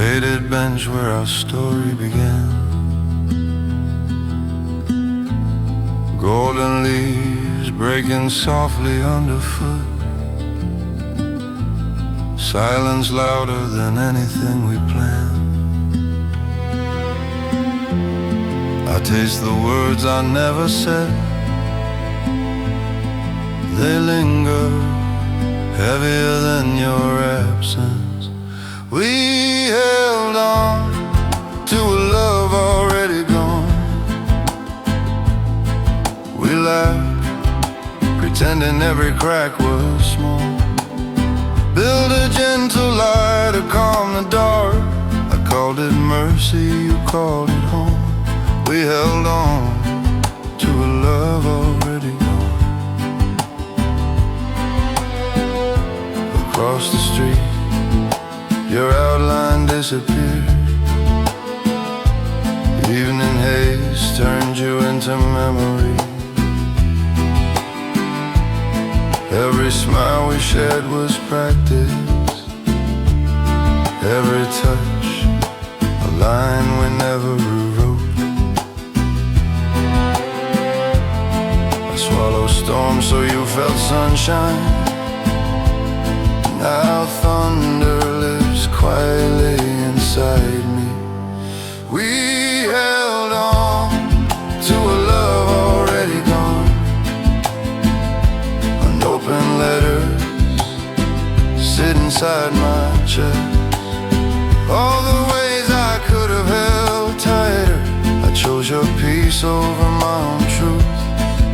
faded bench where our story began. Golden leaves breaking softly underfoot. Silence louder than anything we planned. I taste the words I never said. They linger heavier than your absence. We held on to a love already gone. We laughed, pretending every crack was small. Build a gentle light to calm the dark. I called it mercy, you called it home. We held on to a love already gone. Across the street, your outline disappeared. Evening haze turned you into memory. Every smile we shared was practice. Every touch, a line we never rewrote. I swallowed storms so you felt sunshine. Now thunder lives quietly inside me. We held on to a love already gone. Unopened letters sit inside my chest. All the ways I could have held tighter, I chose your peace over my own truth.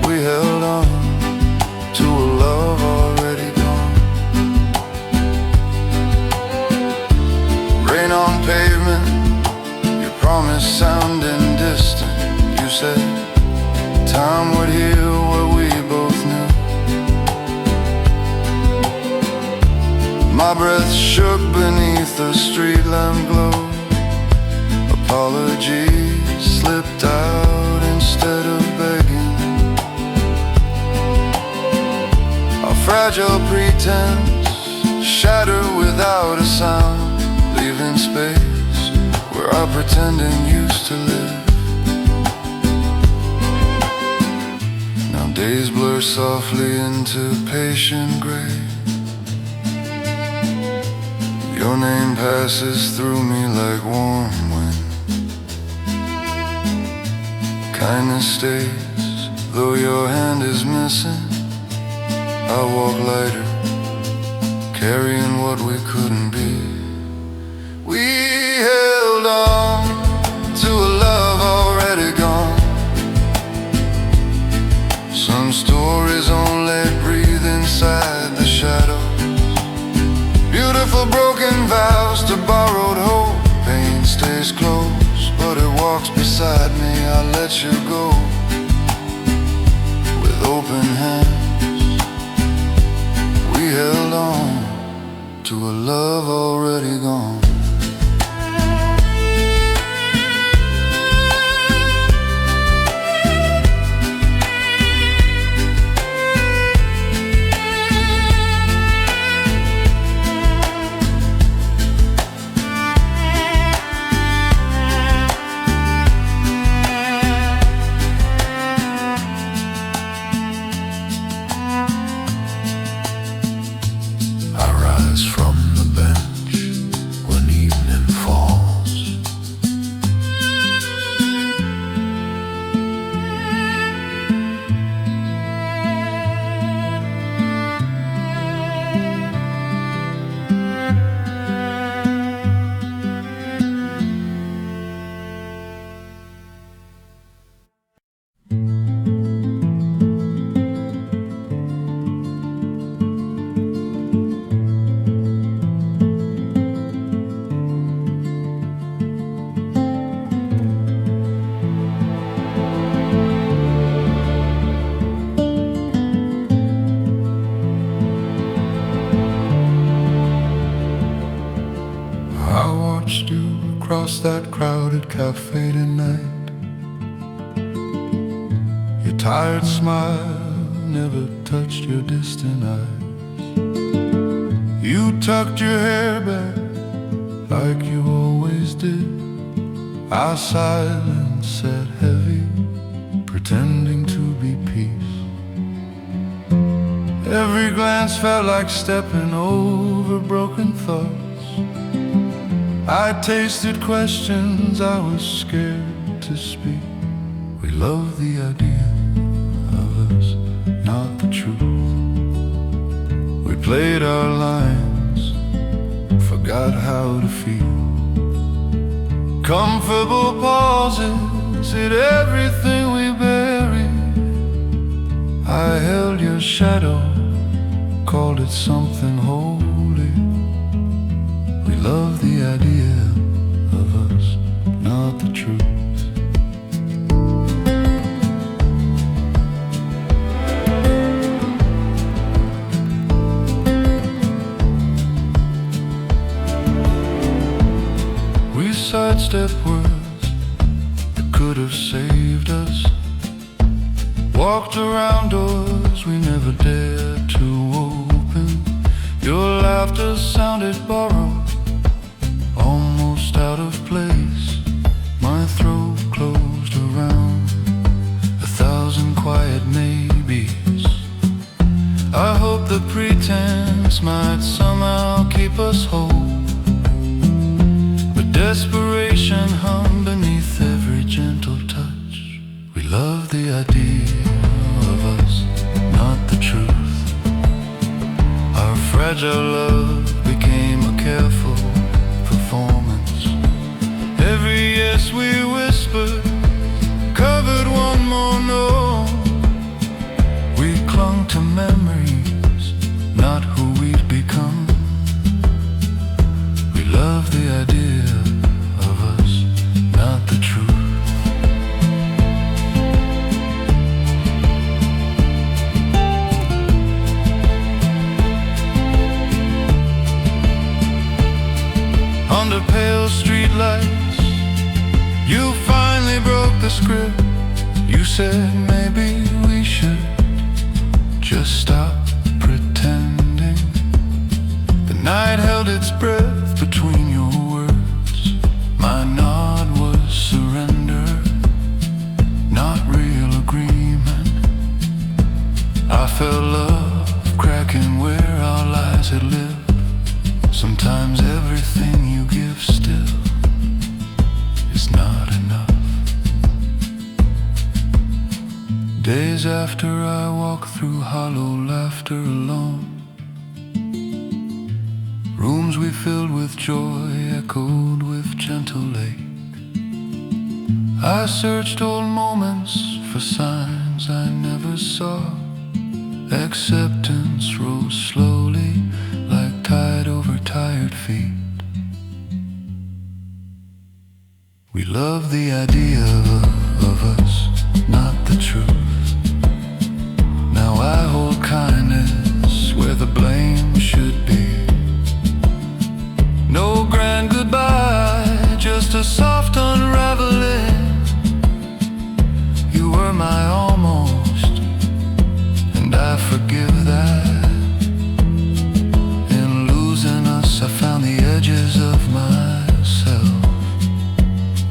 We held on to a love already gone. Rain on pavement, your promise sounding distant. You said time would heal what we both knew. My breath shook beneath the street lamp glow. Apologies slipped out instead of begging. Our fragile pretense shattered without a sound, leaving space where our pretending used to live. Now days blur softly into patient gray. Your name passes through me like warm wind. Kindness stays, though your hand is missing. I walk lighter, carrying what we couldn't be. We held on to a love already gone. Some stories only breathe inside the shadow. Beautiful broken vows to borrowed hope. Pain stays close, but it walks beside me. I let you go with open hands. We held on to a love already gone. Across that crowded cafe tonight, your tired smile never touched your distant eyes. You tucked your hair back like you always always did. Our silence sat heavy, pretending to be peace. Every glance felt like stepping over broken thoughts. I tasted questions I was scared to speak. We loved the idea of us, not the truth. We played our lines, forgot how to feel. Comfortable pauses hid everything we buried. I held your shadow, called it something holy. We loved the idea of us, not the truth. Sidestep words that could have saved us. Walked around doors we never dared to open. Your laughter sounded borrowed, almost out of place. My throat closed around 1,000 quiet maybes. I hope the pretense might somehow keep us whole. Desperation hung beneath every gentle touch. We loved the idea of us, not the truth. Our fragile love became a careful performance. Every yes we whispered covered one more no. We clung to memories, not who we'd become. We loved the idea of us, not the truth. Under pale streetlights, you finally broke the script. You said maybe we should just stop pretending. The night held its breath between your words. My nod was surrender, not real agreement. I felt love cracking where our lives had lived. Sometimes everything you give still is not enough. Days after I walk through hollow laughter alone. Rooms we filled with joy echoed with gentle ache. I searched old moments for signs I never saw. Acceptance rose slowly like tide over tired feet. We love the idea of us, not the truth. Now I hold kindness where the blame should be. No grand goodbye, just a soft unraveling. You were my almost, and I forgive that. In losing us, I found the edges of myself.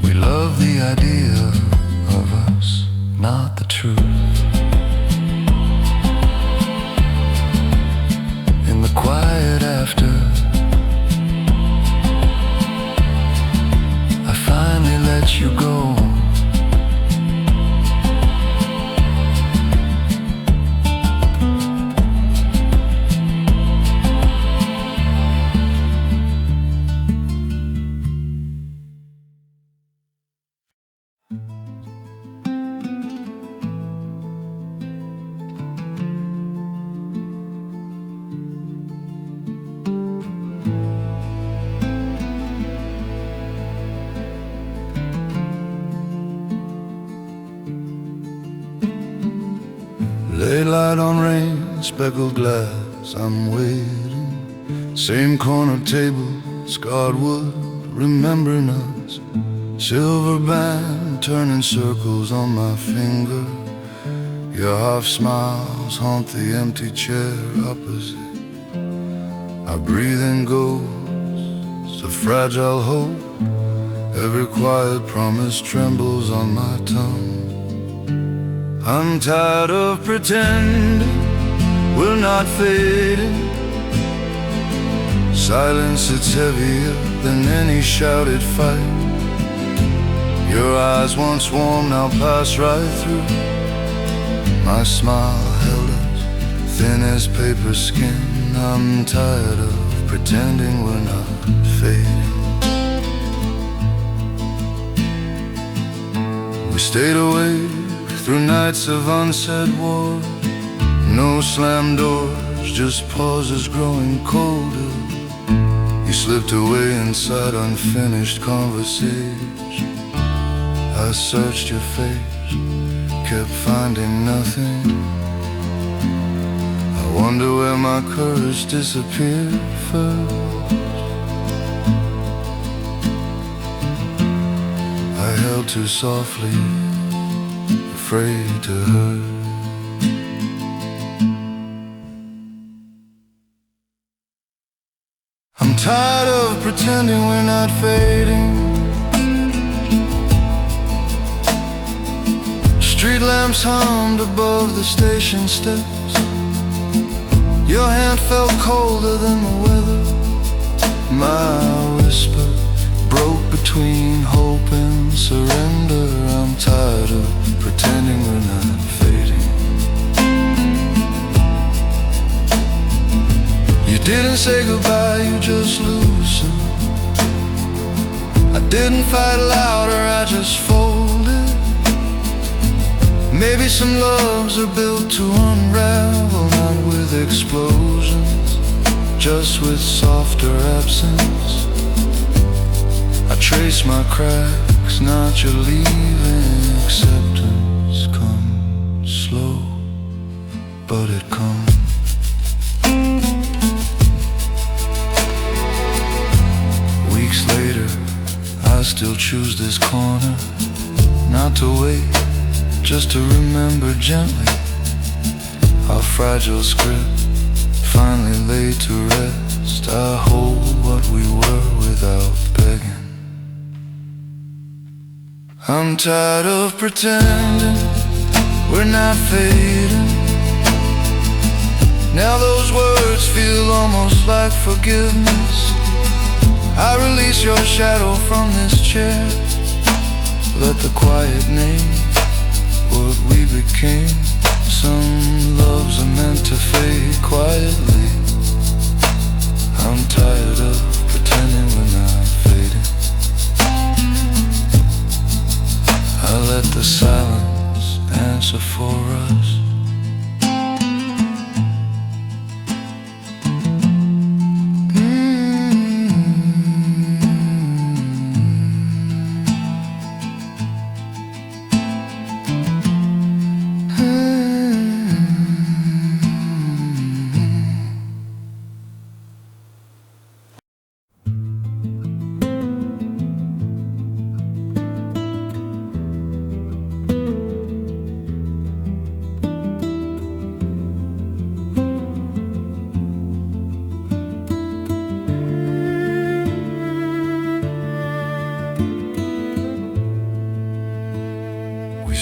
We love the idea of us, not the truth. In the quiet after, I finally let you go. Daylight on rain, speckled glass, I'm waiting. Same corner table, scarred wood, remembering us. Silver band turning circles on my finger. Your half smiles haunt the empty chair opposite. Our breathing goes, a fragile hope Every quiet promise trembles on my tongue. I'm tired of pretending we're not fading. Silence, it's heavier than any shouted fight. Your eyes once warm now pass right through. My smile held as thin as paper skin. I'm tired of pretending we're not fading. We stayed awake through nights of unsaid war. No slammed doors, just pauses growing colder. You slipped away inside unfinished conversation. I searched your face, kept finding nothing. I wonder where my courage disappeared first. I held too softly, afraid to hurt. I'm tired of pretending we're not fading. Street lamps hummed above the station steps. Your hand felt colder than the weather. My whisper broke between hope and surrender. I'm tired of pretending we're not fading. You didn't say goodbye, you just loosened. I didn't fight louder, I just folded. Maybe some loves are built to unravel, not with explosions, just with softer absence. I trace my cracks, not your leaving. Acceptance comes slow, but it comes. Weeks later, I still choose this corner. Not to wait, just to remember gently our fragile script finally laid to rest. I hold what we were without begging. I'm tired of pretending we're not fading. Now those words feel almost like forgiveness. I release your shadow from this chair. Let the quiet name what we became. Some loves are meant to fade quietly. I'm tired of pretending we're not fading. I let the silence answer for us.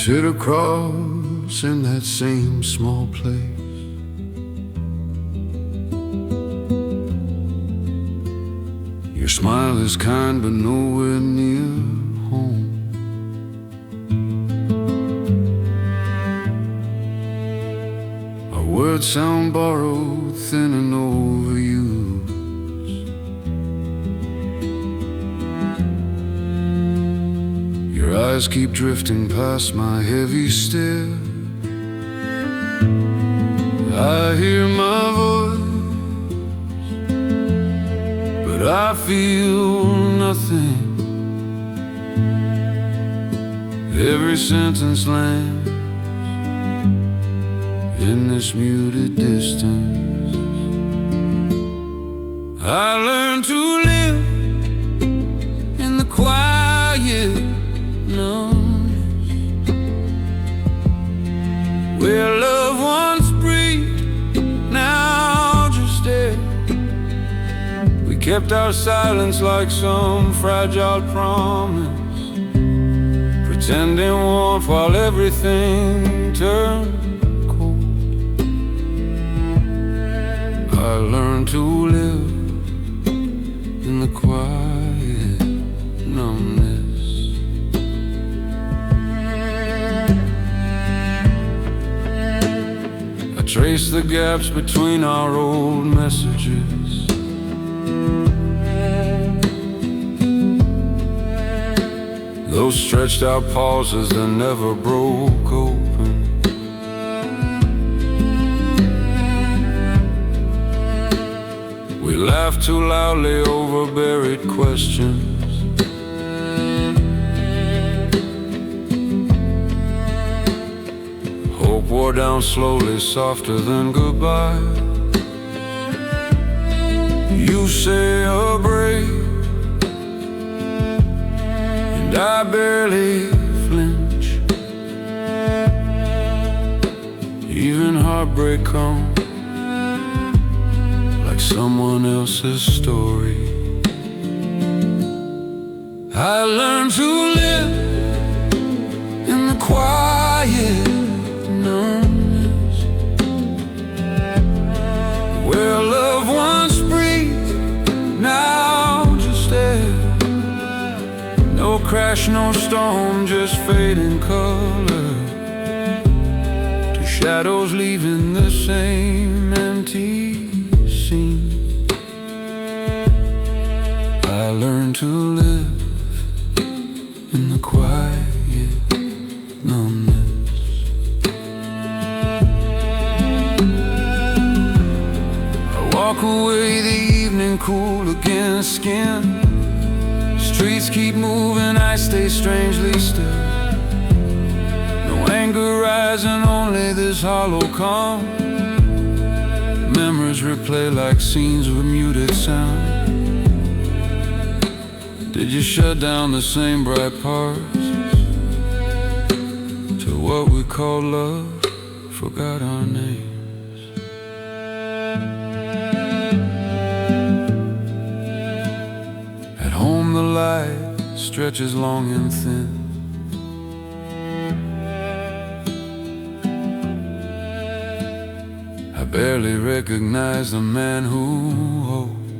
Sit across in that same small place. Your smile is kind but nowhere near home. Our words sound borrowed, thin and overused. Your eyes keep drifting past my heavy stare. I hear my voice, but I feel nothing. Every sentence lands in this muted distance. I learned to live in the quiet noise, where love once breathed, now just dead. We kept our silence like some fragile promise, pretending warmth while everything turned cold. I learned to live in the quiet numbness. I trace the gaps between our old messages, those stretched out pauses that never broke open. We laughed too loudly over buried questions. Hope wore down slowly, softer than goodbye. You say you're brave, I barely flinch. Even heartbreak comes like someone else's story. I learned to live in the quiet numbness, where love once breathed, now just air. No crash, no storm, just fading color, two shadows leaving the same empty scene. I learned to live in the quiet numbness. I walk away, the evening cool against skin. Streets keep moving, I stay strangely still. No anger rising, only this hollow calm. Memories replay like scenes with muted sound. Did you shut down the same bright parts to what we call love? Forgot our names. The light stretches long and thin. I barely recognize the man who hoped.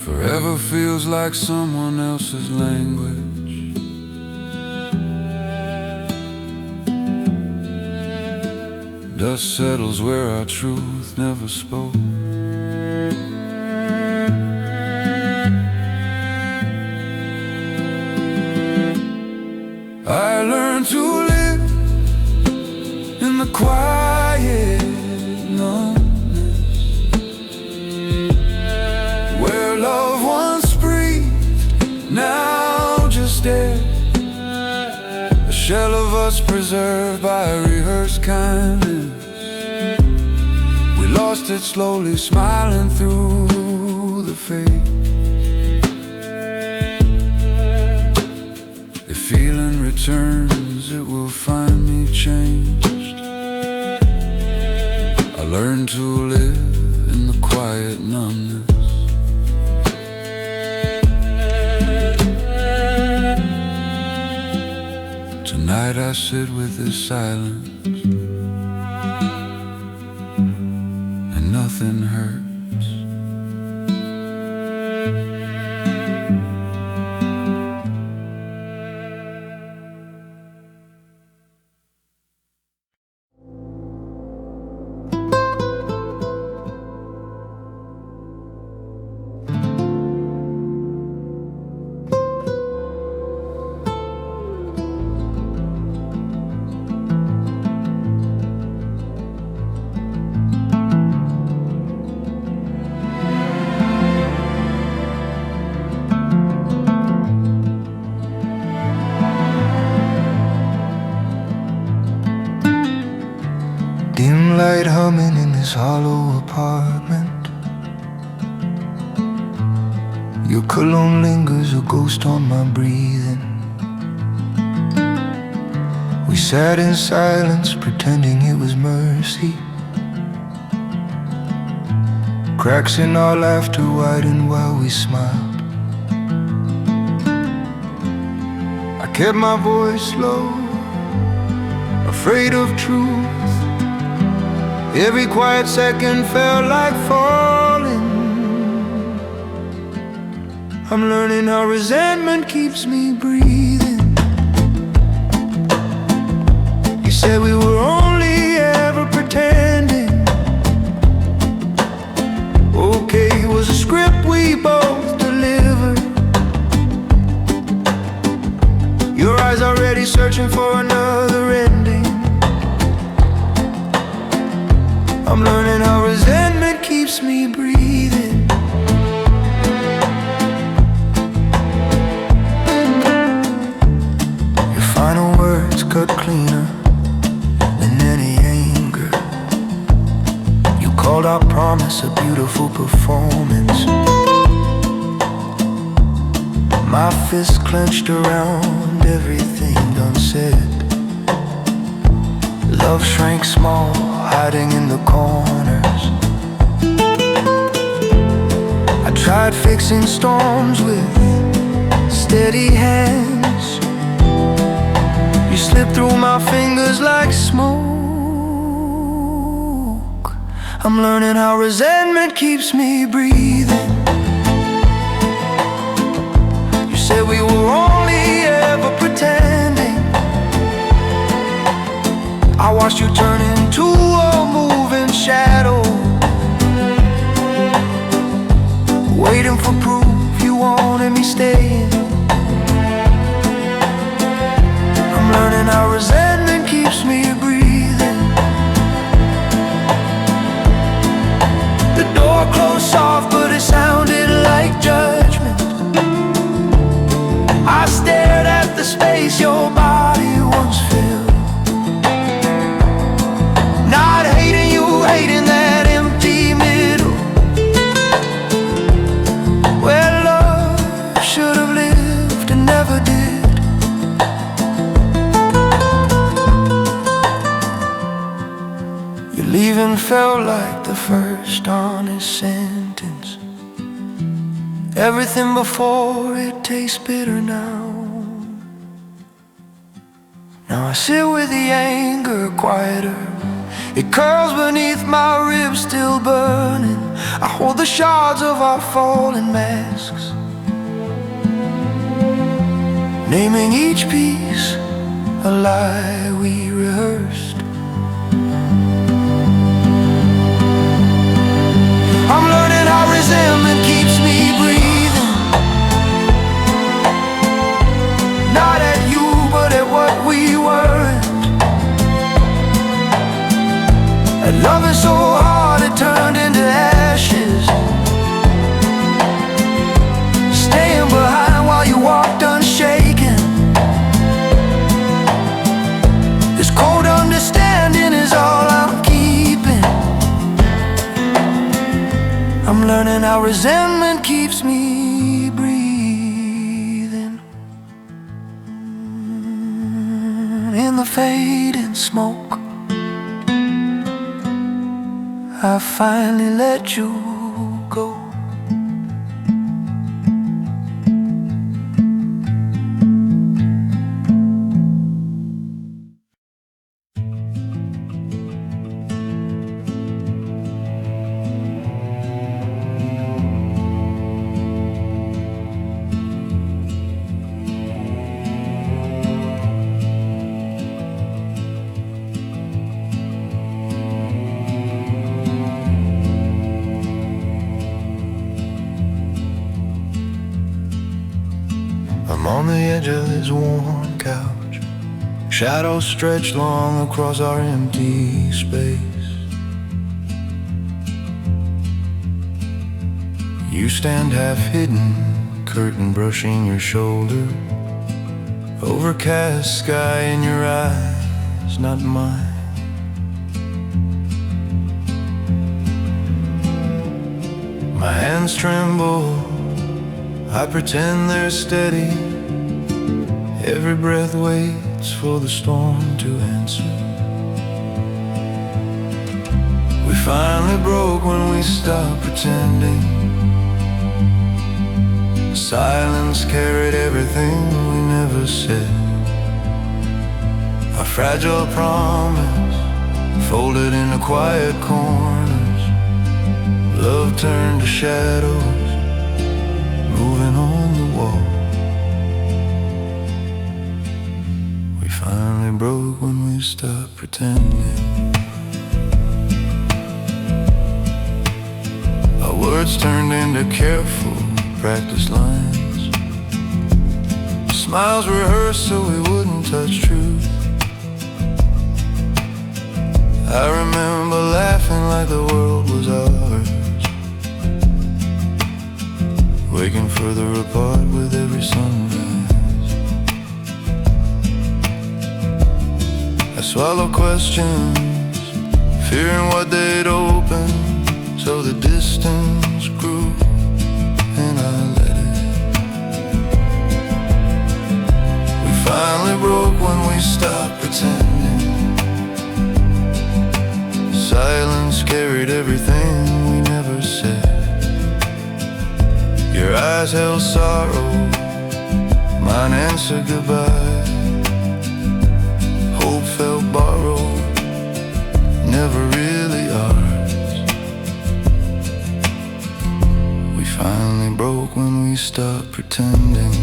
Forever feels like someone else's language. Dust settles where our truth never spoke. I learned to live in the quiet numbness, where love once breathed, now just dead. A shell of us preserved by rehearsed kindness. Lost it slowly, smiling through the fade. If feeling returns, it will find me changed. I learned to live in the quiet numbness. Tonight I sit with this silence. Nothing hurts. Dim light humming in this hollow apartment. Your cologne lingers, a ghost on my breathing. We sat in silence, pretending it was mercy. cracks in our laughter widened while we smiled. I kept my voice low, afraid of truth. Every quiet second felt like falling. I'm learning how resentment keeps me breathing. You said we were only ever pretending. Okay, it was a script we both delivered. Your eyes already searching for another ending. I'm learning how resentment keeps me breathing. Your final words cut cleaner than any anger. You called our promise a beautiful performance. My fist clenched around everything unsaid. Love shrank small, hiding in the corners. I tried fixing storms with steady hands. You slipped through my fingers like smoke. I'm learning how resentment keeps me breathing. You said we were only ever pretending. I watched you turn into a moving shadow, waiting for proof you wanted me staying. I'm learning how resentment keeps me breathing. The door closed soft, but it sounded like judgment. I stared at the space your body once filled. Not hating you, hating that empty middle, where love should have lived and never did. Your leaving felt like the first honest sentence. Everything before it tastes bitter now. Now I sit with the anger quieter. It curls beneath my ribs, still burning. I hold the shards of our fallen masks, naming each piece a lie we rehearsed. I'm learning how resentment keeps me breathing. Not at you, but at what we weren't. And love is so hard it turned into ashes. Staying behind while you walked unshaken. This cold understanding is all I'm keeping. I'm learning how resentment keeps me breathing. In the fading smoke, I finally let you go. On the edge of this worn couch, shadows stretched long across our empty space. You stand half hidden, curtain brushing your shoulder. Overcast sky in your eyes, not mine. My hands tremble, I pretend they're steady. Every breath waits for the storm to answer. We finally broke when we stopped pretending. Silence carried everything we never said. A fragile promise folded into quiet corners. Love turned to shadows moving on the wall. We finally broke when we stopped pretending. Our words turned into careful practice lines. Smiles rehearsed so we wouldn't touch truth. I remember laughing like the world was ours, waking further apart with every sunrise. I swallowed questions, fearing what they'd open, so the distance grew, and I let it. We finally broke when we stopped pretending. Silence carried everything we never said. Your eyes held sorrow, mine answered goodbye. Hope felt borrowed, never really ours. We finally broke when we stopped pretending.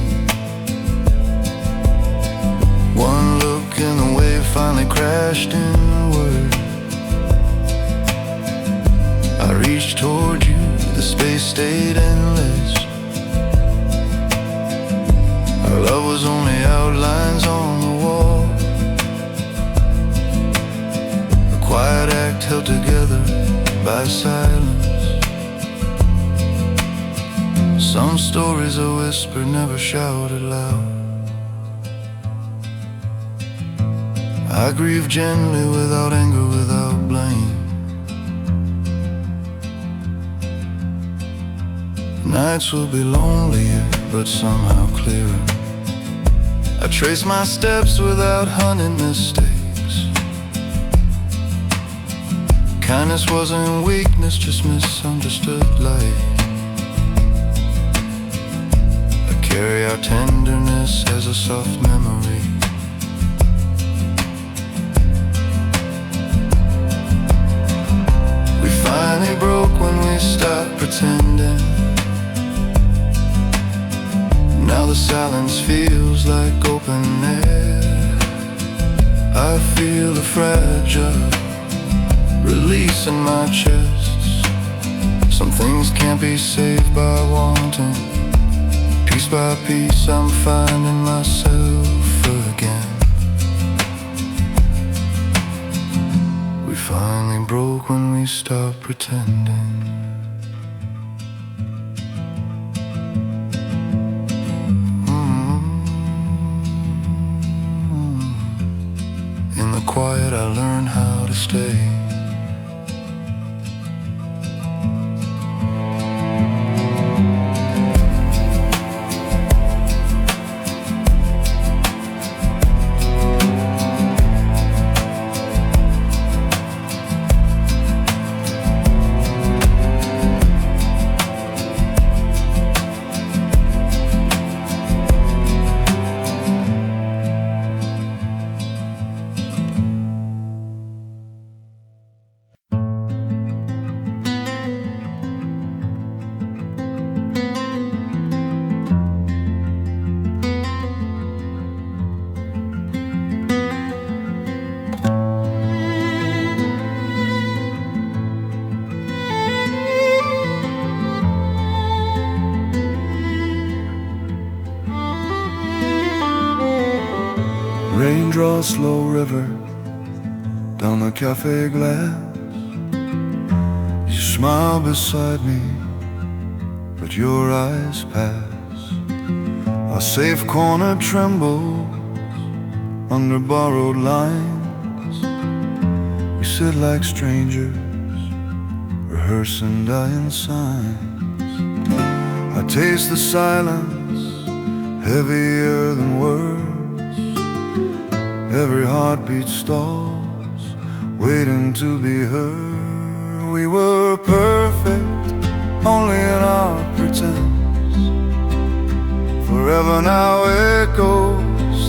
One look and the wave finally crashed inward. I reached toward you, the space stayed endless. Our love was only outlines on the wall. A quiet act held together by silence. Some stories are whispered, never shouted loud. I grieve gently without anger, without blame. Nights will be lonelier, but somehow clearer. I trace my steps without hunting mistakes. Kindness wasn't weakness, just misunderstood light. I carry our tenderness as a soft memory. We finally broke when we stopped pretending. Now the silence feels like open air. I feel a fragile release in my chest. Some things can't be saved by wanting. Piece by piece I'm finding myself again. We finally broke when we stopped pretending. Quiet, I learned how to stay. Rain draws slow river down the cafe glass. You smile beside me, but your eyes pass. A safe corner trembles under borrowed lines. We sit like strangers, rehearsing dying signs. I taste the silence, heavier than words. Every heartbeat stalls, waiting to be heard. We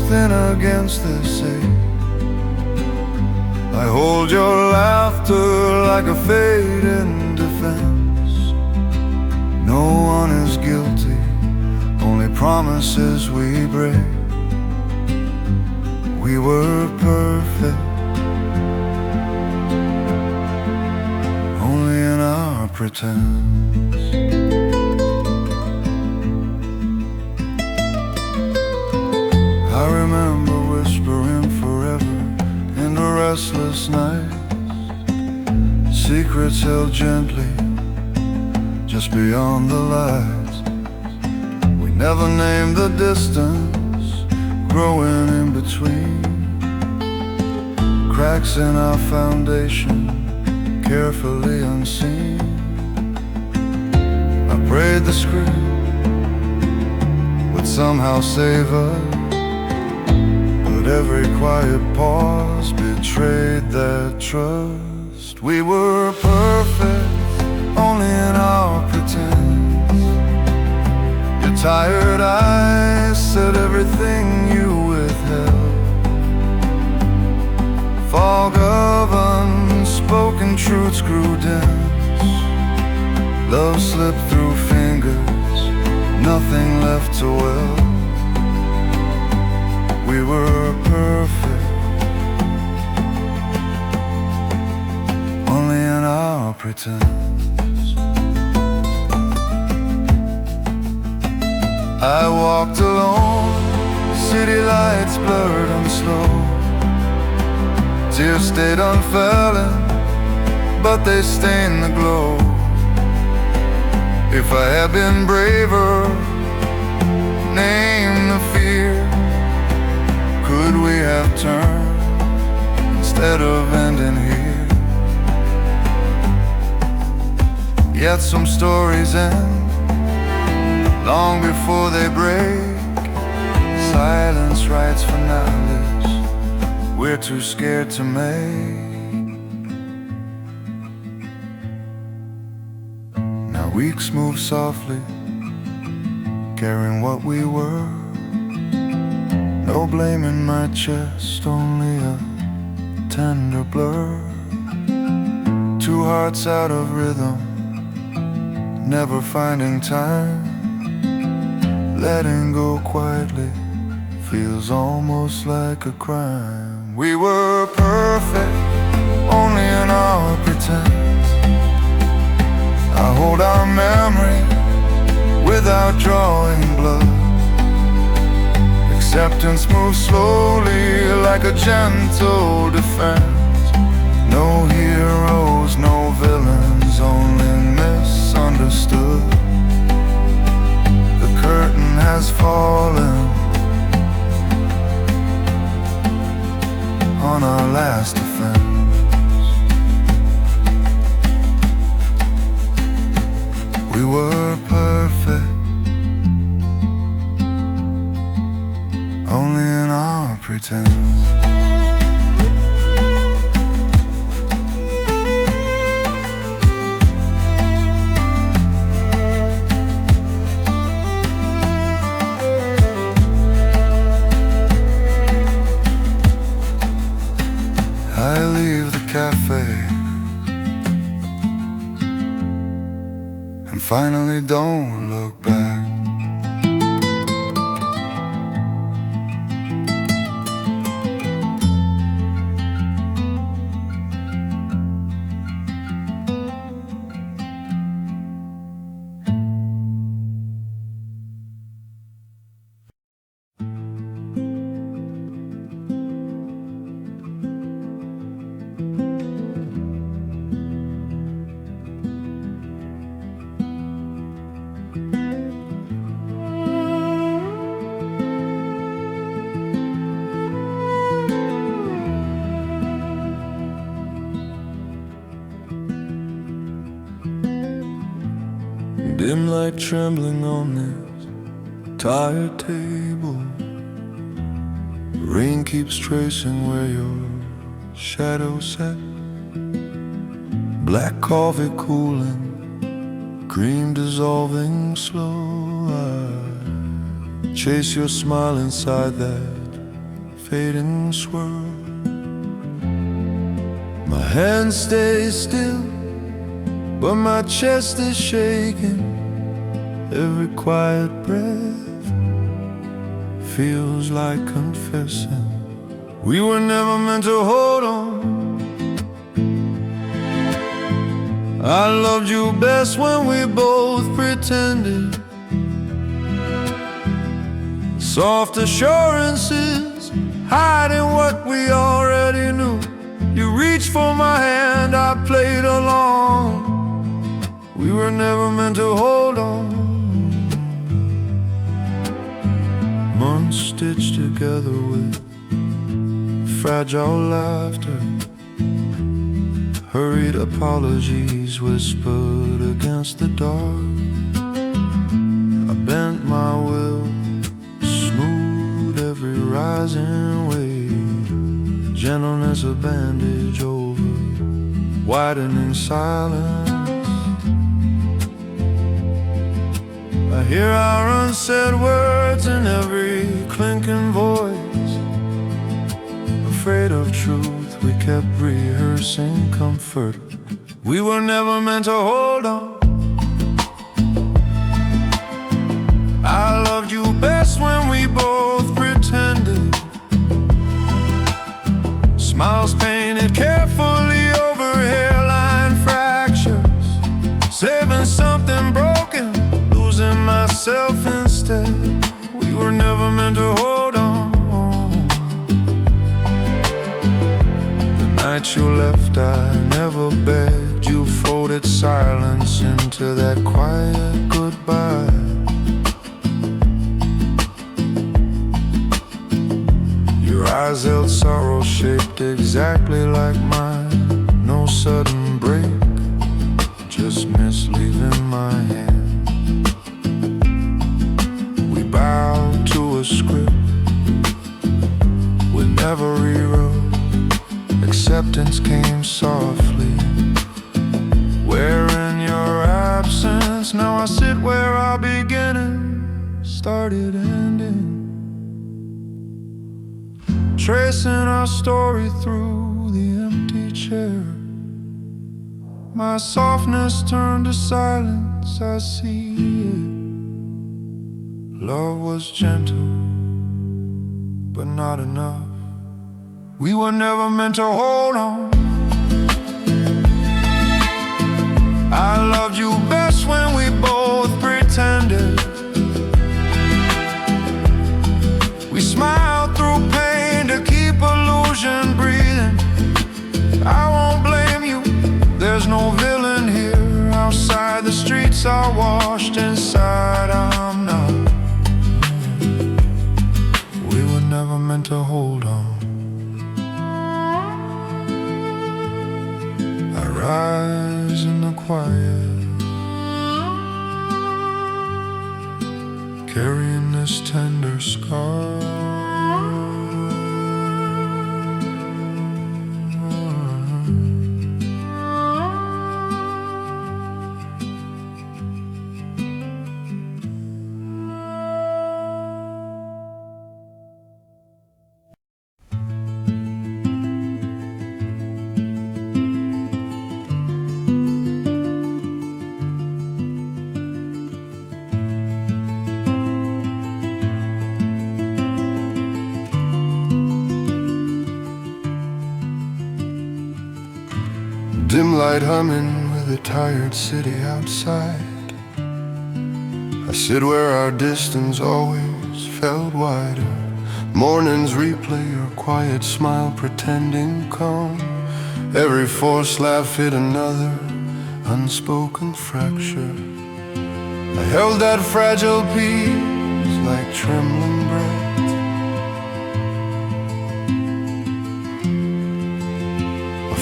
thin against this sea. I hold your laughter like a fading defense. No one is guilty, only promises we break. We were perfect, only in our pretense. I remember whispering forever in the restless nights, secrets held gently just beyond the lights. We never named the distance growing in between, cracks in our foundation carefully unseen. I prayed the script would somehow save us, but every quiet pause betrayed that trust. We were perfect, only in our pretense. Your tired eyes said everything you withheld. Fog of unspoken truths grew dense. Love slipped through fingers, nothing left to weld. We were perfect, only in our pretense. I walked alone, city lights blurred and slow. Tears stayed unfailing, but they stained the glow. If I had been braver, name the fear, could we have turned instead of ending here? Yet some stories end long before they break. Silence writes finales we're too scared to make. Now weeks move softly, carrying what we were. No blame in my chest, only a tender blur. Two hearts out of rhythm, never finding time. Letting go quietly feels almost like a crime. We were perfect, only in our pretense. I hold our memory without drawing blood. Acceptance moves slowly like a gentle defense. No heroes, no villains, only misunderstood. The curtain has fallen on our last offense. We were perfect, only in our pretense. I leave the cafe and finally don't look back. Dim light trembling on this tired table. Rain keeps tracing where your shadow sat. Black coffee cooling, cream dissolving slow. I chase your smile inside that fading swirl. My hands stay still, but my chest is shaking. Every quiet breath feels like confessing. We were never meant to hold on. I loved you best when we both pretended. Soft assurances, hiding what we already knew. You reached for my hand, I played along. We were never meant to hold on. Months stitched together with fragile laughter, hurried apologies whispered against the dark. I bent my will, smoothed every rising wave, gentleness a bandage over widening silence. I hear our unsaid words in every clinking voice. Afraid of truth, we kept rehearsing comfort. We were never meant to hold on. I loved you best when we both pretended. Smiles painted carefully over hairline fractures, saving something broken, losing myself instead. We were never meant to hold on. The night you left, I never begged. You folded silence into that quiet goodbye. Your eyes held sorrow shaped exactly like mine. No sudden break, just miss leaving my hand. We bowed to a script we never rewrote. Acceptance came softly. Where in your absence, now I sit where our beginning started ending. Tracing our story through the empty chair. My softness turned to silence, I see it. Love was gentle, but not enough. We were never meant to hold on. I loved you best when we both pretended. We smiled through pain to keep illusion breathing. I won't blame you, there's no villain here. Outside the streets are washed, inside I'm not. We were never meant to hold on. I rise in the quiet, carrying this tender scar. Dim light humming with a tired city outside. I sit where our distance always felt wider. Mornings replay your quiet smile pretending calm. Every forced laugh hit another unspoken fracture. I held that fragile peace like trembling breath.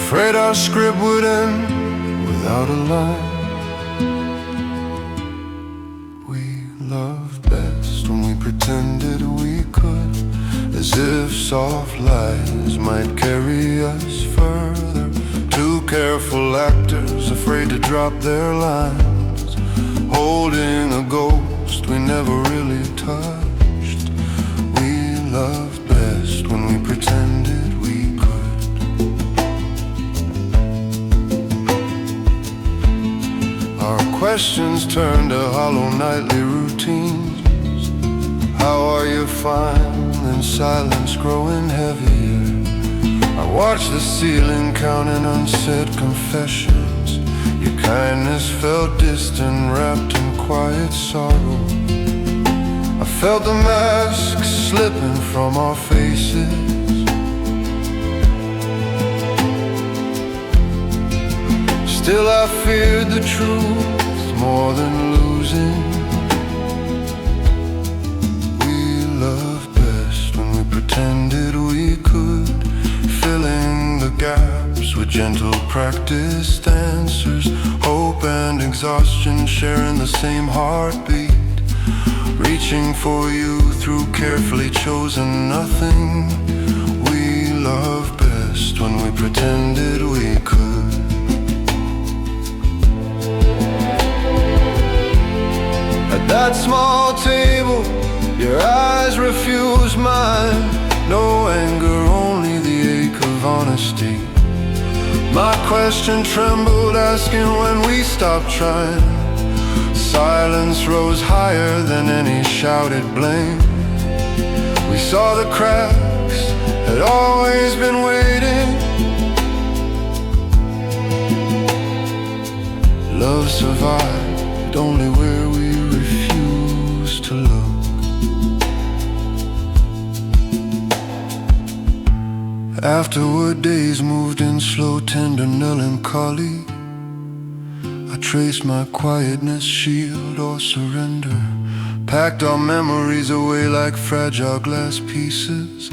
Afraid our script would end without a line. We loved best when we pretended we could, as if soft lies might carry us further. Two careful actors afraid to drop their lines, holding a ghost we never really touched. We loved best when we pretended we could. Our questions turned to hollow nightly routines. How are you? Fine. Then silence growing heavier. I watched the ceiling counting unsaid confessions. Your kindness felt distant, wrapped in quiet sorrow. I felt the masks slipping from our faces. Still I feared the truth more than losing. We loved best when we pretended we could, filling the gaps with gentle practiced answers. Hope and exhaustion sharing the same heartbeat, reaching for you through carefully chosen nothing. We loved best when we pretended we could. At that small table, your eyes refused mine. No anger, only the ache of honesty. My question trembled, asking when we stopped trying. Silence rose higher than any shouted blame. We saw the cracks, had always been waiting. Love survived only where we refused to look. Afterward, days moved in slow, tender melancholy. I traced my quietness, shield or surrender. Packed our memories away like fragile glass pieces.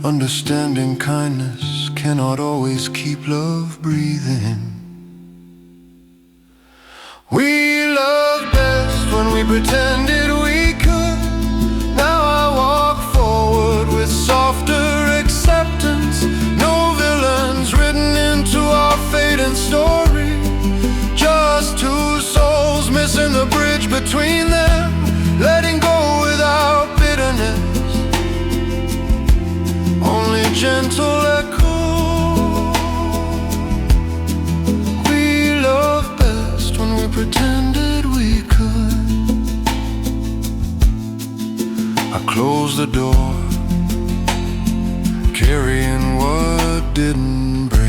Understanding kindness cannot always keep love breathing. We loved best when we pretended we could. Now I walk forward with softer acceptance. No villains written into our fate and story. Just two souls missing the bridge between them, letting go without bitterness. Only gentle echo. We loved best when we pretended we could. I closed the door, carrying what didn't break.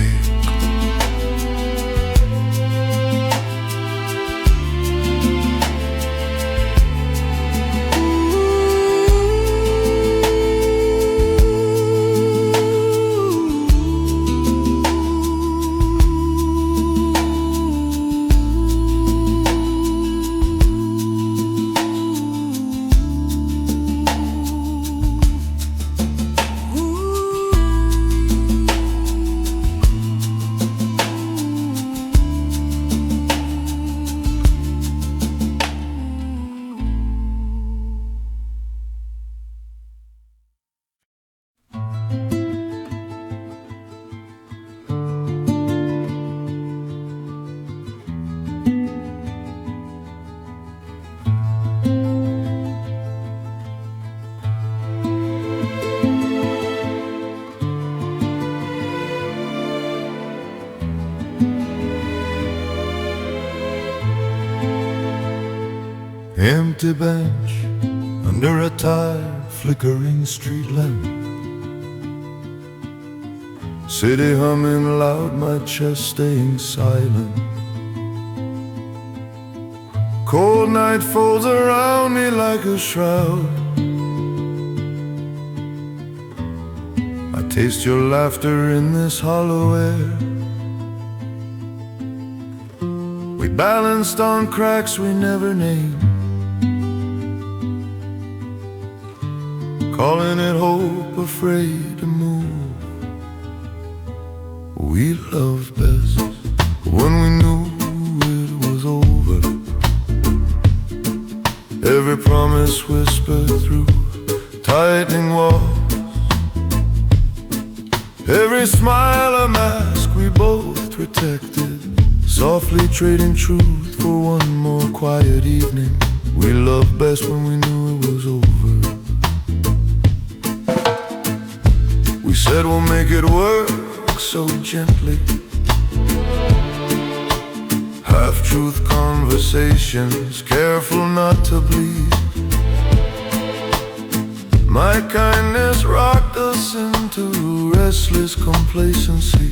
Empty bench under a tired, flickering street lamp. City humming loud, my chest staying silent. Cold night folds around me like a shroud. I taste your laughter in this hollow air. We balanced on cracks we never named, calling it hope, afraid to move. We loved best when we knew it was over. Every promise whispered through tightening walls. Every smile a mask we both protected, softly trading truth for one more quiet evening. We loved best when we knew it was over. We said we'll make it work so gently. Half-truth conversations, careful not to bleed. My kindness rocked us into restless complacency.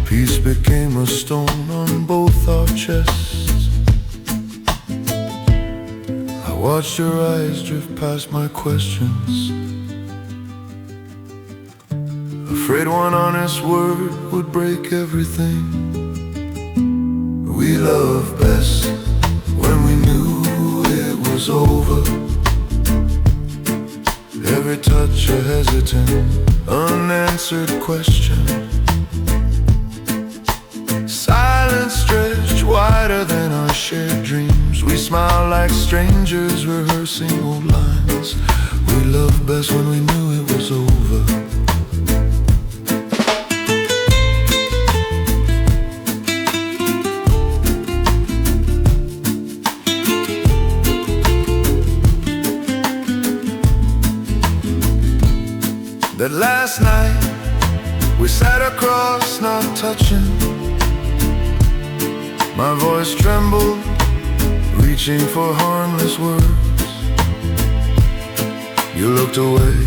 Peace became a stone on both our chests. I watched your eyes drift past my questions, afraid one honest word would break everything. We loved best when we knew it was over. Every touch a hesitant, unanswered question. Silence stretched wider than our shared dreams. We smiled like strangers rehearsing old lines. We loved best when we knew it was over. That last night we sat across, not touching. My voice trembled, reaching for harmless words. You looked away,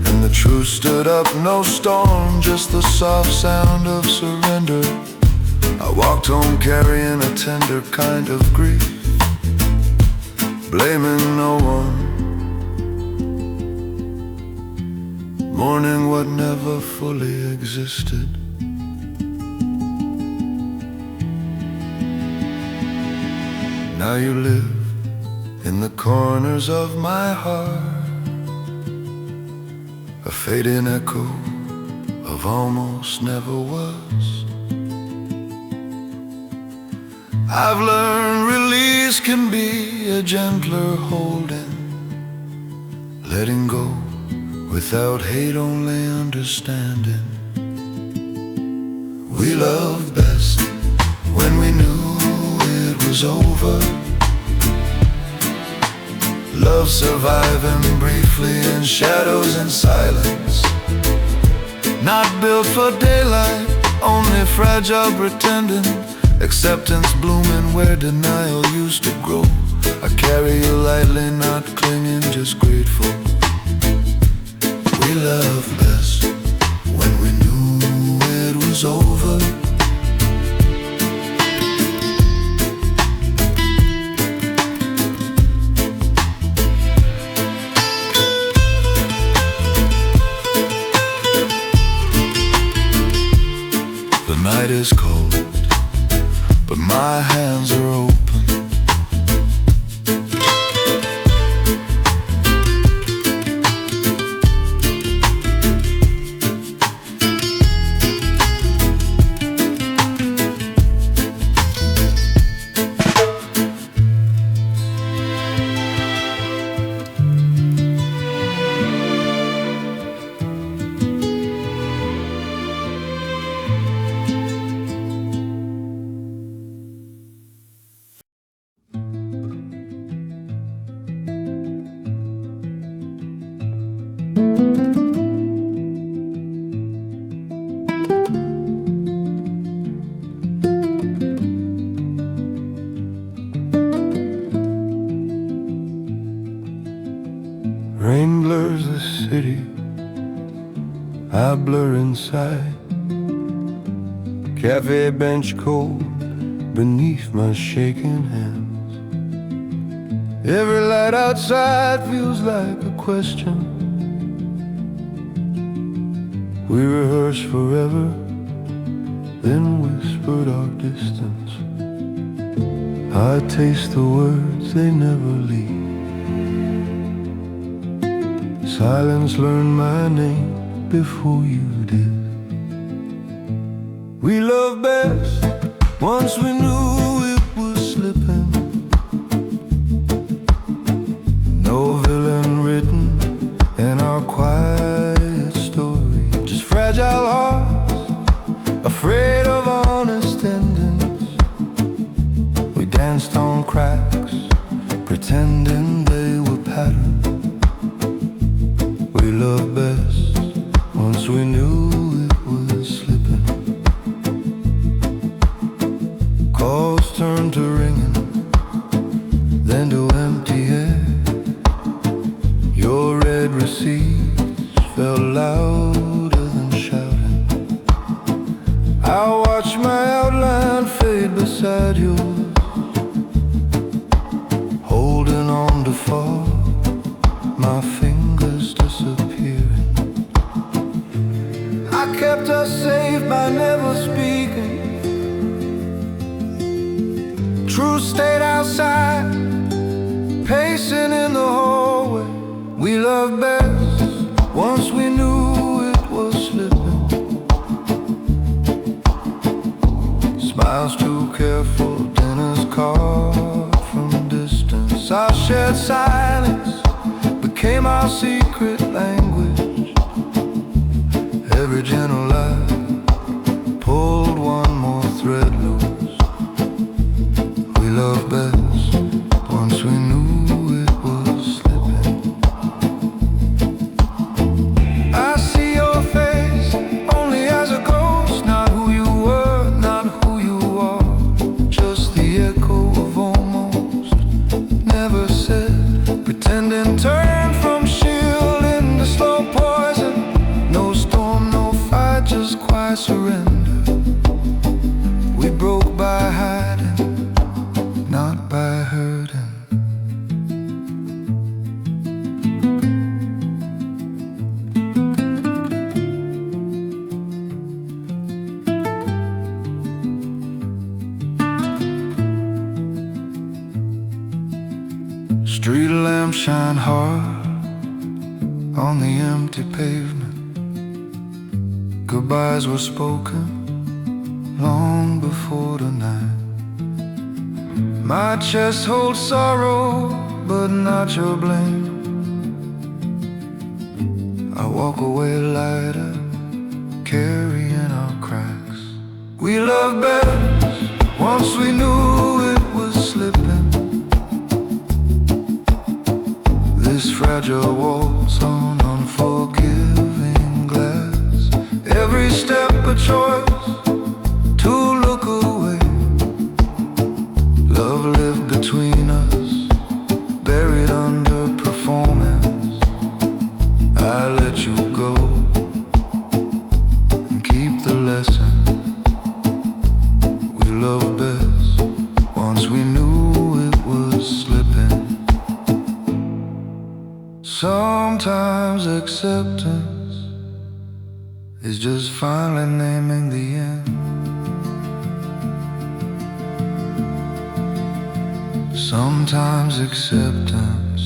and the truth stood up. No storm, just the soft sound of surrender. I walked home carrying a tender kind of grief, blaming no one, mourning what never fully existed. Now you live in the corners of my heart, a fading echo of almost never was. I've learned release can be a gentler holding, letting go without hate, only understanding. We loved best when we knew it was over. Love surviving briefly in shadows and silence. Not built for daylight, only fragile pretending. Acceptance blooming where denial used to grow. I carry you lightly, not clinging, just grateful. We loved best when we knew it was over. The night is cold, but my hands are open. Rain blurs the city, I blur inside. Café bench cold beneath my shaking hands. Every light outside feels like a question. We rehearsed forever, then whispered our distance. I taste the words, they never leave. Silence learned my name before you did. We loved best once we knew it was slipping. No villain written in our quiet story. Just fragile hearts, afraid of honest endings. We danced on cracks, pretending they were patterns. We love best turned to ringing, then to empty air. Your red receipts felt louder than shouting. I watched my outline fade beside yours, holding on to fall, my fingers disappearing. I kept us safe by never speaking. Truth stayed outside, pacing in the hallway. We loved best once we knew it was slipping. Smiles too careful, dinners carved from distance. Our shared silence became our secret language. Every gentle lie pulled one more thread loose. We loved best once we knew it was slipping. I see your face only as a ghost, not who you were, not who you are, just the echo of almost never said. Pretending turn from shield into slow poison. No storm, no fight, just quiet surrender. We broke by hiding, not by hurting. Street lamps shine hard on the empty pavement. Goodbyes were spoken long before the night. My chest holds sorrow, but not your blame. I walk away lighter, carrying our cracks. We loved best once we knew it was slipping. This fragile waltz on unforgiving glass. Every step a choice to look away. Love lived between us, buried under performance. I let you go and keep the lesson. We loved best once we knew it was slipping. Sometimes acceptance is just finally naming the end. Sometimes acceptance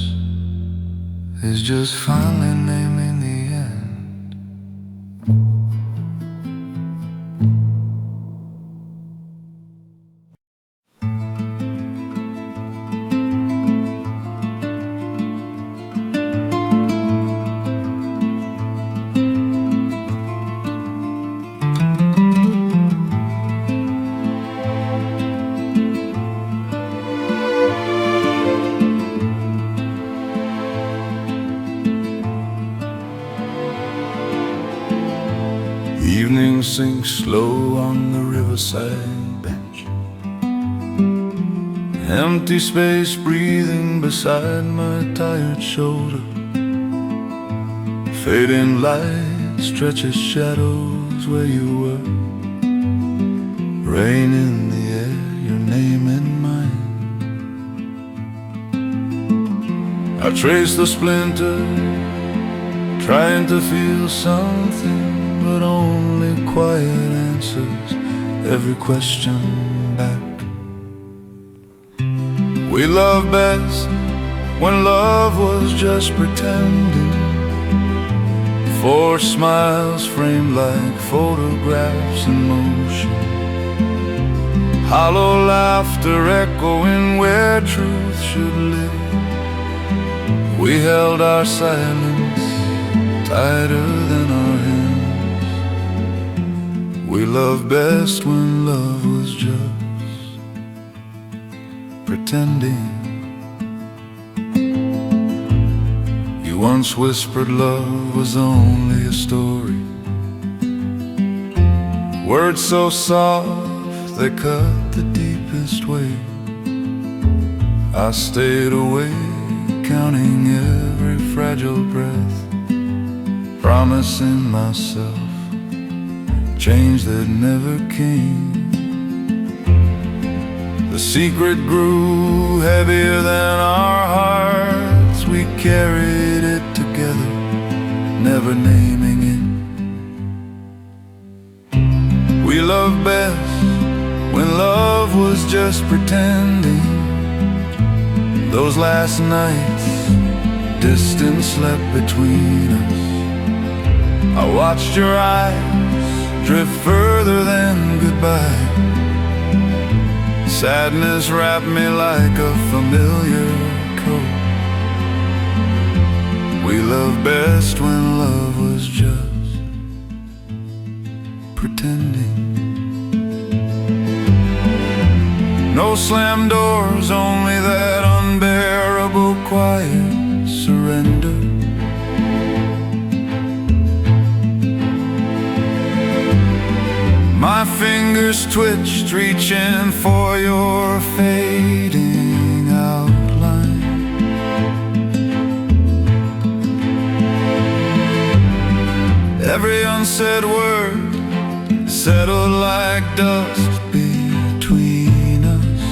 is just finally naming the end. Evening sinks slow on the riverside bench. Empty space breathing beside my tired shoulder. Fading light stretches shadows where you were. Rain in the air, your name in mine. I trace the splinters, trying to feel something, but only quiet answers every question back. We loved best when love was just pretending. Forced smiles framed like photographs in motion. Hollow laughter echoing where truth should live. We held our silence tighter than our hands. We loved best when love was just pretending. You once whispered love was only a story. Words so soft they cut the deepest way. I stayed awake, counting every fragile breath, promising myself change that never came. The secret grew heavier than our hearts. We carried it together, never naming it. We loved best when love was just pretending. Those last nights, distance slept between us. I watched your eyes drift further than goodbye. Sadness wrapped me like a familiar coat. We loved best when love was just pretending. No slammed doors, only that unbearable quiet surrender. My fingers twitched, reaching for your fading outline. Every unsaid word settled like dust between us.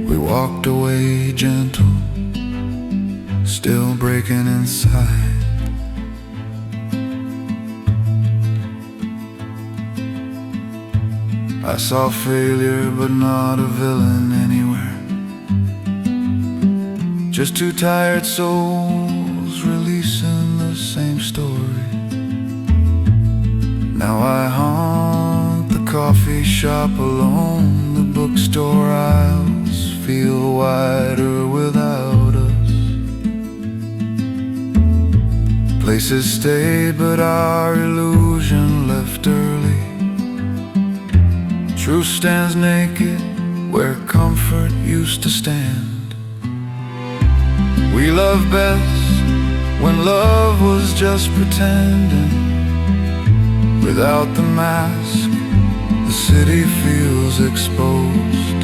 We walked away gentle, still breaking inside. I saw failure but not a villain anywhere. Just two tired souls releasing the same story. Now I haunt the coffee shop alone. The bookstore aisles feel wider without us. Places stayed, but our illusion left early. Truth stands naked where comfort used to stand. We loved best when love was just pretending. Without the mask, the city feels exposed.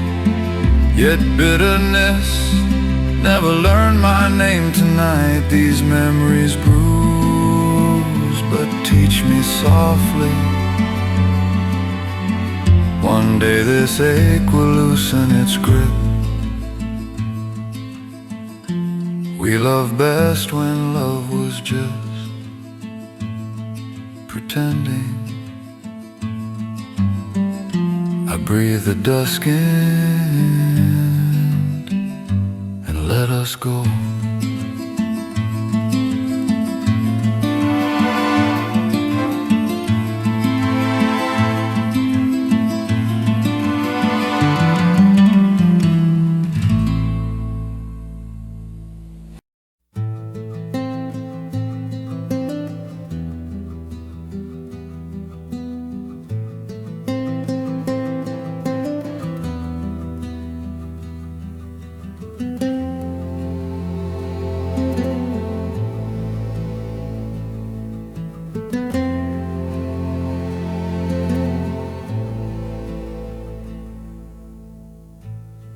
Yet bitterness never learned my name tonight. These memories bruise, but teach me softly. One day this ache will loosen its grip. We loved best when love was just pretending. I breathe the dusk in and let us go.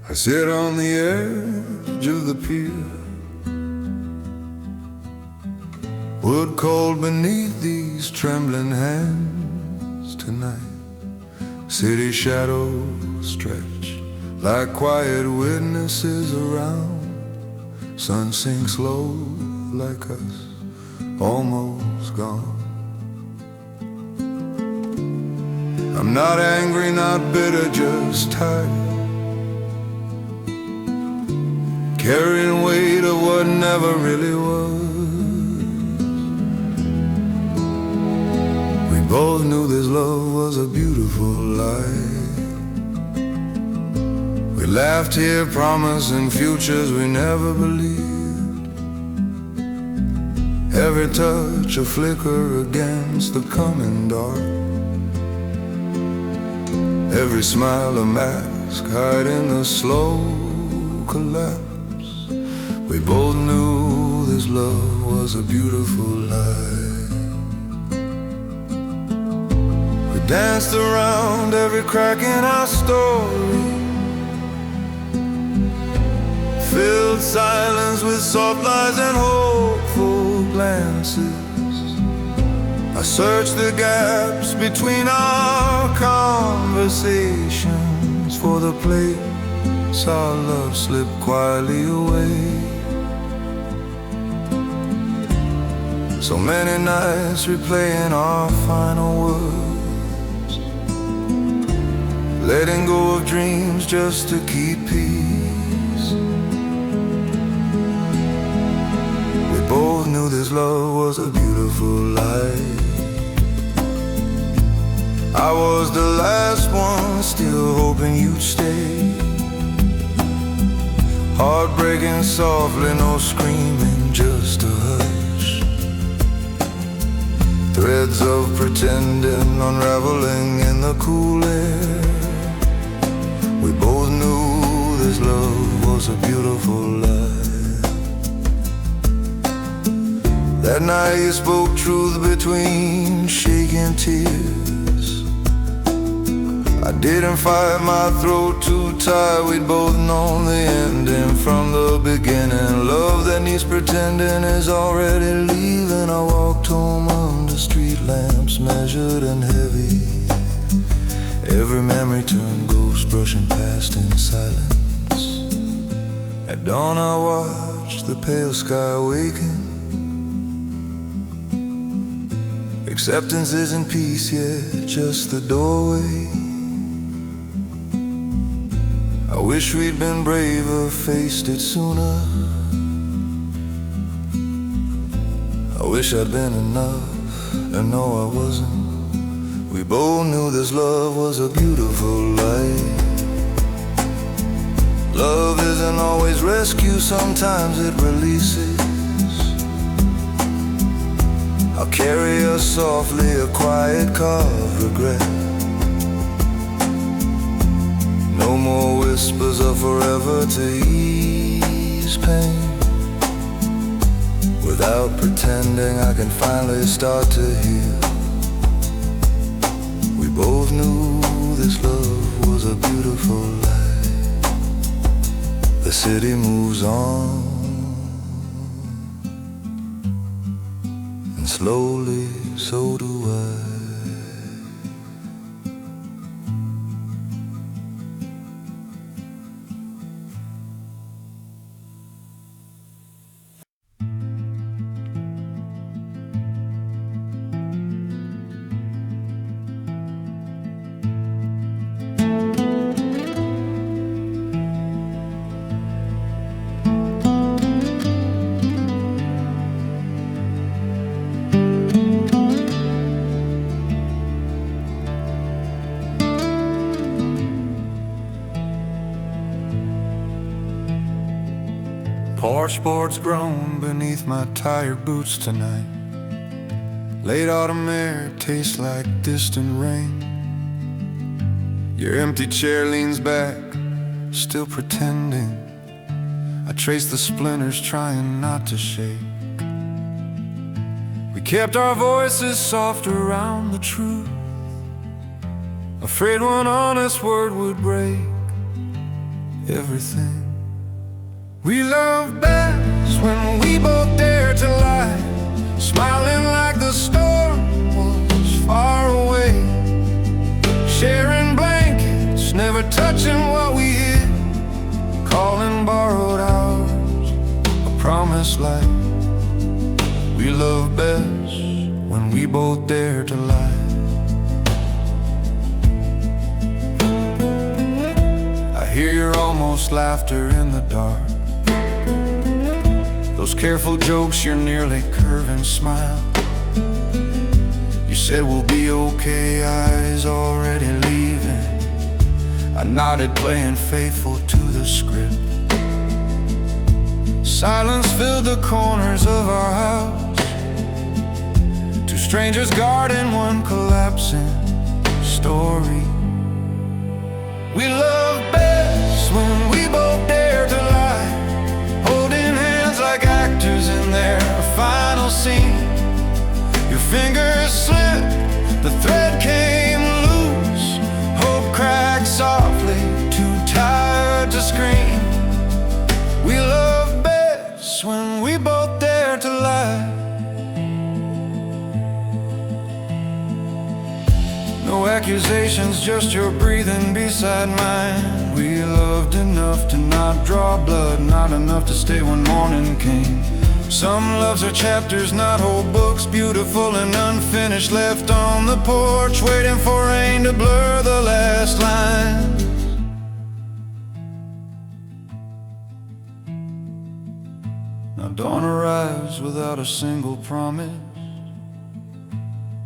I sit on the edge of the pier, wood cold beneath these trembling hands tonight. City shadows stretch like quiet witnesses around. Sun sinks low like us, almost gone. I'm not angry, not bitter, just tired, carrying weight of what never really was. We both knew this love was a beautiful lie. We laughed here, promising futures we never believed. Every touch a flicker against the coming dark. Every smile a mask hiding the slow collapse. We both knew this love was a beautiful lie. danced around every crack in our story, filled silence with soft lies and hopeful glances. I searched the gaps between our conversations for the place our love slipped quietly away. So many nights replaying our final words, letting go of dreams just to keep peace. We both knew this love was a beautiful life. I was the last one still hoping you'd stay. Heartbreaking softly, no screaming, just a hush. Threads of pretending unraveling in the cool air. We both knew this love was a beautiful life. That night you spoke truth between shaking tears. I didn't fight my throat too tight. We'd both known the ending from the beginning. Love that needs pretending is already leaving. I walked home under street lamps, measured and heavy. Every memory turned ghost, brushing past in silence. At dawn I watched the pale sky awaken. Acceptance isn't peace yet, just the doorway. I wish we'd been braver, faced it sooner. I wish I'd been enough, and no I wasn't. We both knew this love was a beautiful life. Love isn't always rescue, sometimes it releases. I'll carry us softly, a quiet carved regret. No more whispers of forever to ease pain. Without pretending, I can finally start to heal. We both knew this love was a beautiful life. The city moves on, and slowly so do I. Porch boards groan beneath my tired boots tonight. Late autumn air tastes like distant rain. Your empty chair leans back, still pretending. I trace the splinters, trying not to shake. We kept our voices soft around the truth, afraid one honest word would break everything. We love best when we both dare to lie, smiling like the storm was far away, sharing blankets, never touching what we hid, calling borrowed hours a promised life. We love best when we both dare to lie. I hear your almost laughter in the dark, those careful jokes, your nearly curving smile. You said we'll be okay, eyes already leaving. I nodded, playing faithful to the script. Silence filled the corners of our house, two strangers guarding one collapsing story. We love best when we both dare to lie, holding hands like actors in their final scene. Your fingers slipped, the thread came loose. accusations, just your breathing beside mine. We loved enough to not draw blood, not enough to stay when morning came. Some loves are chapters, not whole books, beautiful and unfinished, left on the porch, waiting for rain to blur the last line. Now dawn arrives without a single promise.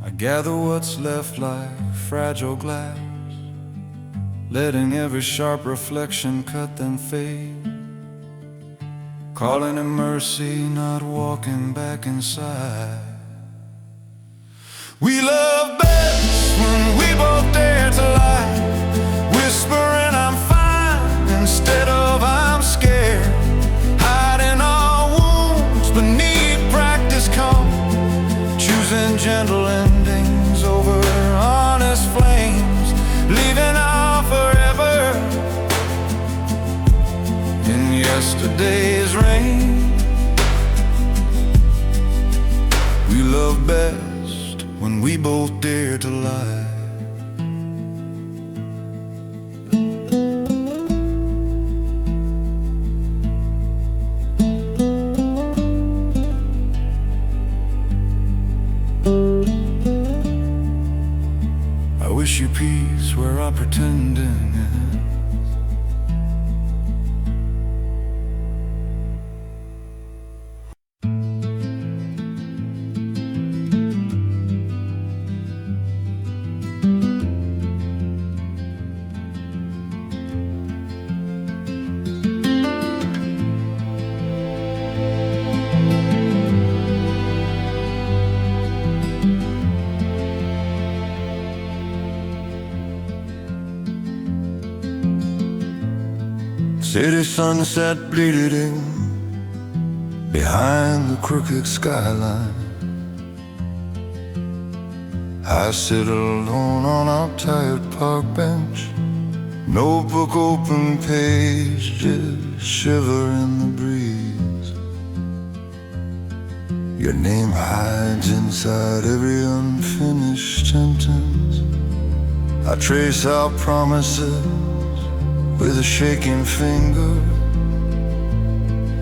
I gather what's left like fragile glass, letting every sharp reflection cut then fade. Calling in mercy, not walking back inside. We love best when we both dare to lie, whispering I'm fine instead of I'm scared, hiding our wounds beneath practice calm, choosing gentle endings over honest flames, leaving our forever in yesterday's rain. We love best when we both dare to lie. I wish you peace where our pretending is. City sunset bleeding behind the crooked skyline. I sit alone on our tired park bench, notebook open page, just shiver in the breeze. Your name hides inside every unfinished sentence. I trace our promises with a shaking finger.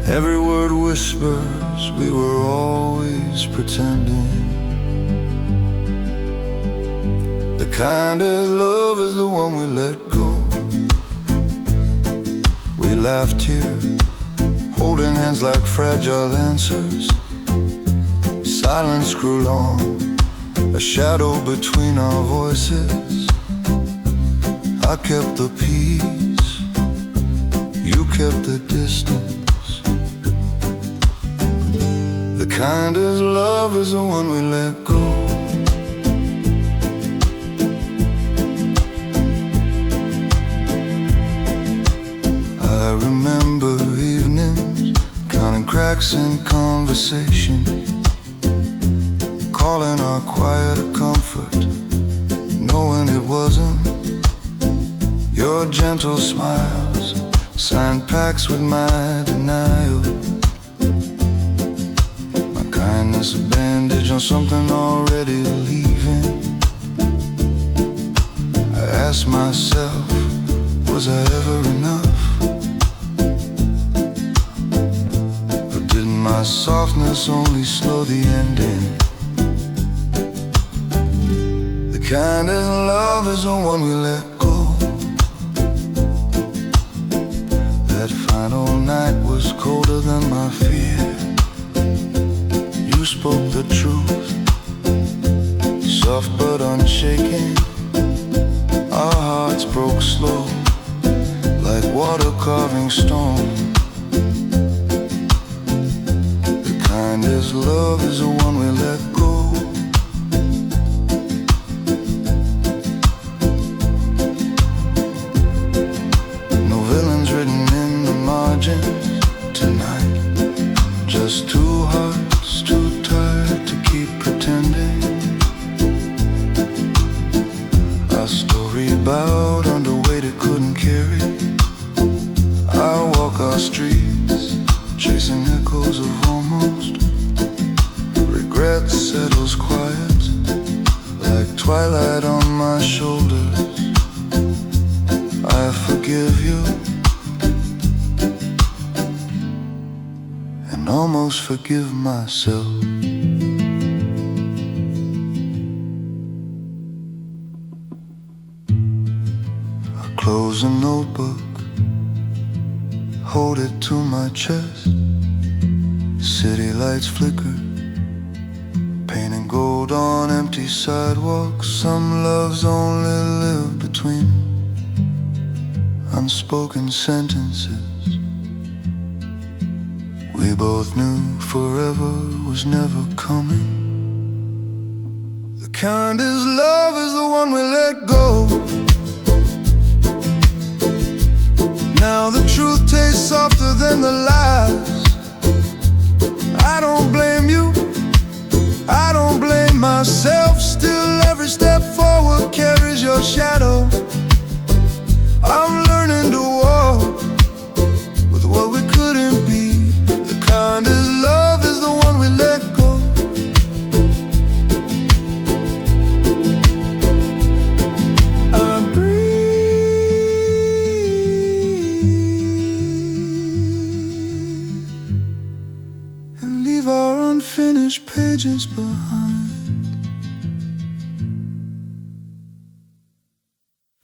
Every word whispers we were always pretending. The kind of love is the one we let go. We laughed here, holding hands like fragile answers. Silence grew long, a shadow between our voices. I kept the peace, you kept the distance. The kind of love is the one we let go. I remember evenings, counting cracks in conversation, calling our quiet a comfort, knowing it wasn't. Your gentle smiles signed pacts with my denial. My kindness a bandage on something already leaving. I asked myself, was I ever enough? Or did my softness only slow the ending? The kind of love is the one we let go. That final night was colder than my fear. You spoke the truth, soft but unshaken. Our hearts broke slow, like water carving stone. The kindest love is the one we let go. No villains written in the margins tonight, just two hearts too tired to keep pretending. Our story bowed under weight it couldn't carry. I walk our streets, chasing echoes of almost. Regret settles quiet, like twilight on my my shoulders. I forgive you and almost forgive myself. I close a notebook, hold it to my chest. City lights flicker, painting gold on empty sidewalks. Some loves only live between unspoken sentences. We both knew forever was never coming. The kindest love is the one we let go. Now the truth tastes softer than the lies. I don't blame you, I don't blame myself. Still every step forward carries your shadow. I'm learning to walk with what we couldn't be. The kindest love is the one we let go. I breathe and leave our unfinished pages behind.